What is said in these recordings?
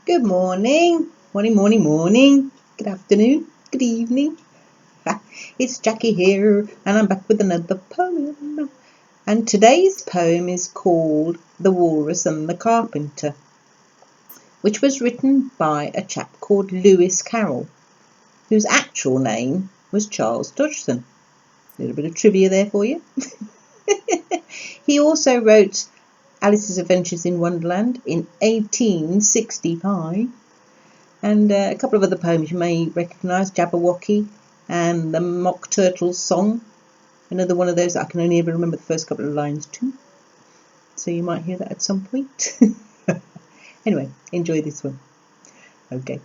Good morning. Morning. Good afternoon. Good evening. It's Jackie here, and I'm back with another poem. And today's poem is called The Walrus and the Carpenter, which was written by a chap called Lewis Carroll, whose actual name was Charles Dodgson. A little bit of trivia there for you. He also wrote Alice's Adventures in Wonderland in 1865. And a couple of other poems you may recognise, Jabberwocky and the Mock Turtle's Song. Another one of those that I can only ever remember the first couple of lines to. So you might hear that at some point. Anyway, enjoy this one. Okay.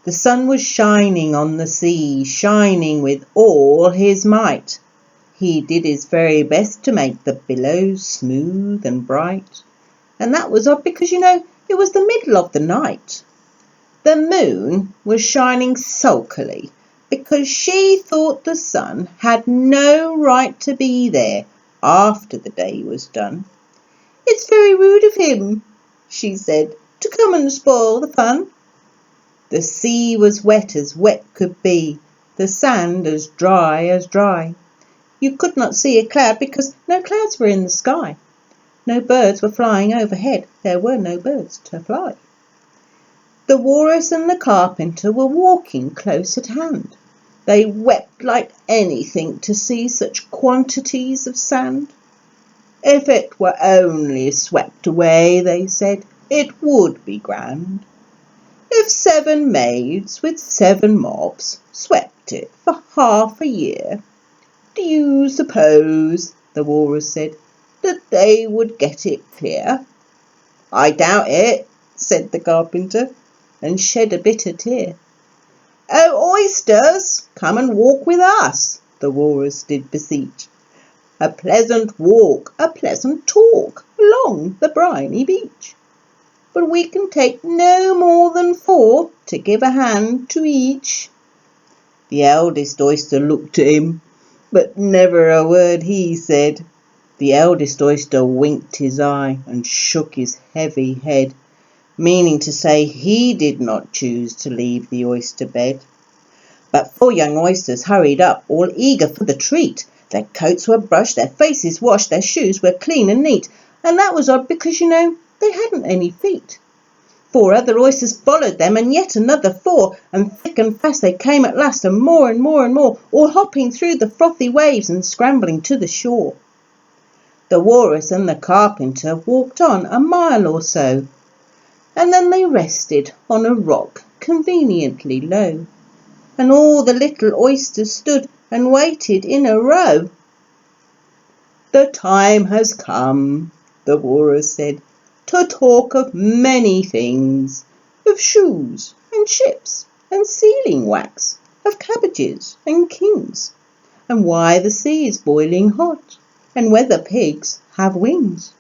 The sun was shining on the sea, shining with all his might. He did his very best to make the billows smooth and bright. And that was odd because, it was the middle of the night. The moon was shining sulkily because she thought the sun had no right to be there after the day was done. "It's very rude of him," she said, "to come and spoil the fun." The sea was wet as wet could be, the sand as dry as dry. You could not see a cloud because no clouds were in the sky. No birds were flying overhead, there were no birds to fly. The Walrus and the Carpenter were walking close at hand. They wept like anything to see such quantities of sand. "If it were only swept away," they said, "it would be grand. If 7 maids with 7 mops swept it for half a year, do you suppose," the Walrus said, "that they would get it clear?" "I doubt it," said the Carpenter, and shed a bitter tear. "Oh, oysters, come and walk with us," the Walrus did beseech. "A pleasant walk, a pleasant talk, along the briny beach. But we can take no more than 4 to give a hand to each." The eldest oyster looked at him, but never a word he said. The eldest oyster winked his eye and shook his heavy head, meaning to say he did not choose to leave the oyster bed. But 4 young oysters hurried up, all eager for the treat. Their coats were brushed, their faces washed, their shoes were clean and neat, and that was odd because, they hadn't any feet. 4 other oysters followed them, and yet another 4, and thick and fast they came at last, and more, all hopping through the frothy waves and scrambling to the shore. The Walrus and the Carpenter walked on a mile or so, and then they rested on a rock conveniently low, and all the little oysters stood and waited in a row. "The time has come," the Walrus said, "to talk of many things, of shoes and ships and sealing wax, of cabbages and kings, and why the sea is boiling hot, and whether pigs have wings."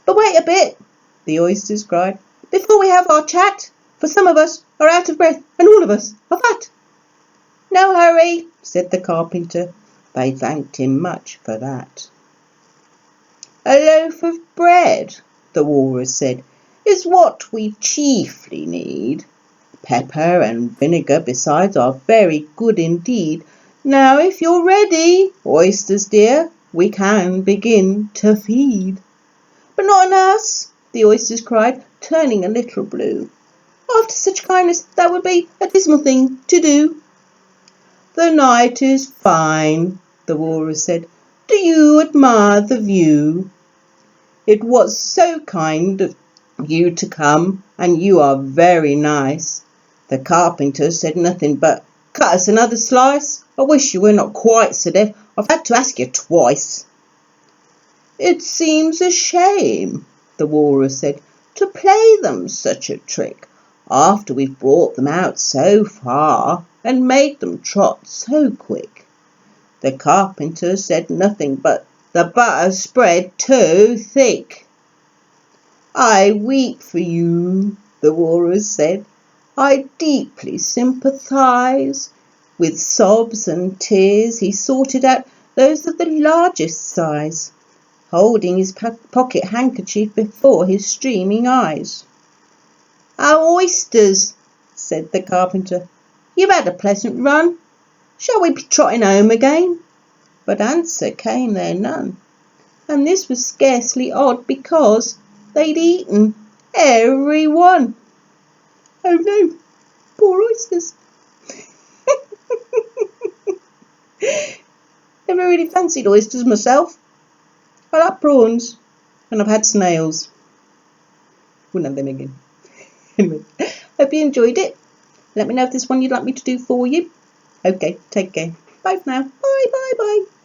"But wait a bit," the oysters cried, "before we have our chat, for some of us are out of breath and all of us are fat." "No hurry," said the Carpenter. They thanked him much for that. "A loaf of bread," the Walrus said, "is what we chiefly need. Pepper and vinegar besides are very good indeed. Now if you're ready, oysters dear, we can begin to feed." "But not on us," the oysters cried, turning a little blue. "After such kindness that would be a dismal thing to do." "The night is fine," the Walrus said. "Do you admire the view? It was so kind of you to come, and you are very nice." The Carpenter said nothing but, "Cut us another slice? I wish you were not quite so deaf. I've had to ask you twice." "It seems a shame," the Walrus said, "to play them such a trick, after we've brought them out so far, and made them trot so quick." The Carpenter said nothing but, "The butter's spread too thick." "I weep for you," the Walrus said. "I deeply sympathise." With sobs and tears he sorted out those of the largest size, holding his pocket handkerchief before his streaming eyes. "Oh, oysters," said the carpenter. "You've had a pleasant run. Shall we be trotting home again?" But answer came there none, and this was scarcely odd, because they'd eaten every one. Oh no, poor oysters! Never really fancied oysters myself. I like prawns, and I've had snails. Wouldn't have them again. Anyway, hope you enjoyed it. Let me know if there's one you'd like me to do for you. Okay, take care. Bye for now. Bye, bye, bye.